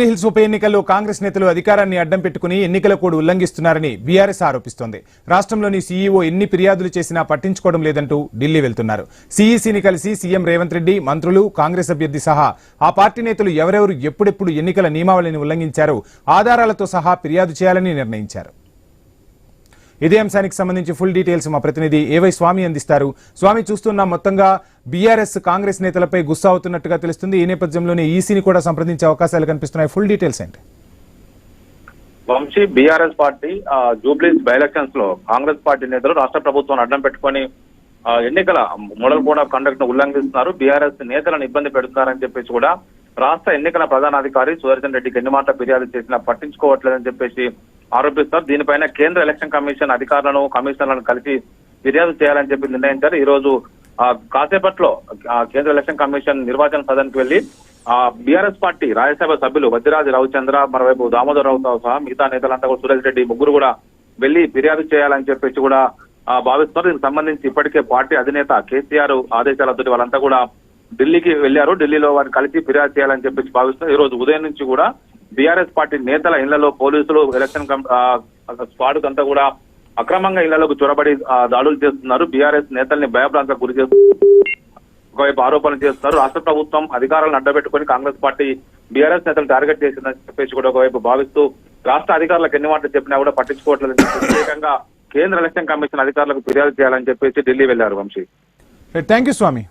Hills ఉప ఎన్నికల్లో కాంగ్రెస్ నేతలు అధికారాన్ని అడ్డం పెట్టుకుని ఎన్నికల కోడ్ ఉల్లంఘిస్తున్నారని బీఆర్ఎస్ ఆరోపిస్తోంది. రాష్ట్రంలోని సీఈఓ ఎన్ని ఫిర్యాదులు చేసినా పట్టించుకోవడం లేదంటూ ఢిల్లీ వెళ్తున్నారు. సీఈసీని కలిసి సీఎం రేవంత్ రెడ్డి, మంత్రులు, కాంగ్రెస్ అభ్యర్థి సహా ఆ పార్టీ నేతలు ఎవరెవరు ఎప్పుడెప్పుడు ఎన్నికల నియమావళిని ఉల్లంఘించారో ఆధారాలతో సహా ఫిర్యాదు చేయాలని నిర్ణయించారు. ఇదే అంశానికి సంబంధించి ఫుల్ డీటెయిల్స్ మా ప్రతినిధి ఏవై స్వామి అందిస్తారు. స్వామి, చూస్తున్న మొత్తంగా బీఆర్ఎస్ కాంగ్రెస్ నేతలపై గుస్సా అవుతున్నట్టుగా తెలుస్తుంది. ఈ నేపథ్యంలోనే ఈసీని కూడా సంప్రదించే అవకాశాలు కనిపిస్తున్నాయి. ఫుల్ డీటెయిల్స్ ఏంటి? వంశీ, బీఆర్ఎస్ పార్టీ జూబ్లీస్ బై ఎలక్షన్స్ లో కాంగ్రెస్ పార్టీ నేతలు రాష్ట్ర ప్రభుత్వాన్ని అడ్డం పెట్టుకుని ఎన్నికల మోడల్ కోడ్ ఆఫ్ కండక్ట్ ను ఉల్లంఘిస్తున్నారు, బీఆర్ఎస్ నేతలను ఇబ్బంది పెడుతున్నారని చెప్పేసి కూడా రాష్ట్ర ఎన్నికల ప్రధానాధికారి సుదర్శన్ రెడ్డికి ఎన్ని మాటల ఫిర్యాదు చేసినా పట్టించుకోవట్లేదని చెప్పేసి ఆరోపిస్తారు. దీనిపైన కేంద్ర ఎలక్షన్ కమిషన్ అధికారులను, కమిషనర్లను కలిసి ఫిర్యాదు చేయాలని చెప్పి నిర్ణయించారు. ఈ రోజు కాసేపట్లో కేంద్ర ఎలక్షన్ కమిషన్ నిర్వాచన సదన్ కి వెళ్లి బీఆర్ఎస్ పార్టీ రాజ్యసభ సభ్యులు వద్దిరాజు రవిచంద్ర, మరోవైపు దామోదర్ రావుతో సహా మిగతా నేతలంతా కూడా సురేష్ రెడ్డి ముగ్గురు కూడా వెళ్లి ఫిర్యాదు చేయాలని చెప్పేసి కూడా భావిస్తున్నారు. దీనికి సంబంధించి ఇప్పటికే పార్టీ అధినేత కేసీఆర్ ఆదేశాలతో వాళ్ళంతా కూడా ఢిల్లీకి వెళ్లారు. ఢిల్లీలో వారిని కలిసి ఫిర్యాదు చేయాలని చెప్పేసి భావిస్తున్నారు. ఈ రోజు ఉదయం నుంచి కూడా బీఆర్ఎస్ పార్టీ నేతల ఇళ్లలో పోలీసులు, ఎలక్షన్ స్క్వాడ్ అంతా కూడా అక్రమంగా ఇళ్లలోకి చొరబడి దాడులు చేస్తున్నారు. బీఆర్ఎస్ నేతల్ని భయభ్రాంతకు గురి చేస్తున్నారు, ఒకవైపు ఆరోపణలు చేస్తున్నారు. రాష్ట్ర ప్రభుత్వం అధికారాలను అడ్డబెట్టుకుని కాంగ్రెస్ పార్టీ బీఆర్ఎస్ నేతలు టార్గెట్ చేసిందని చెప్పేసి కూడా ఒకవైపు భావిస్తూ రాష్ట్ర అధికారులకు ఎన్ని మాటలు చెప్పినా కూడా పట్టించుకోవట్లేదని ప్రత్యేకంగా కేంద్ర ఎలక్షన్ కమిషన్ అధికారులకు ఫిర్యాదు చేయాలని చెప్పేసి ఢిల్లీ వెళ్లారు. Vamshi, thank you Swamy.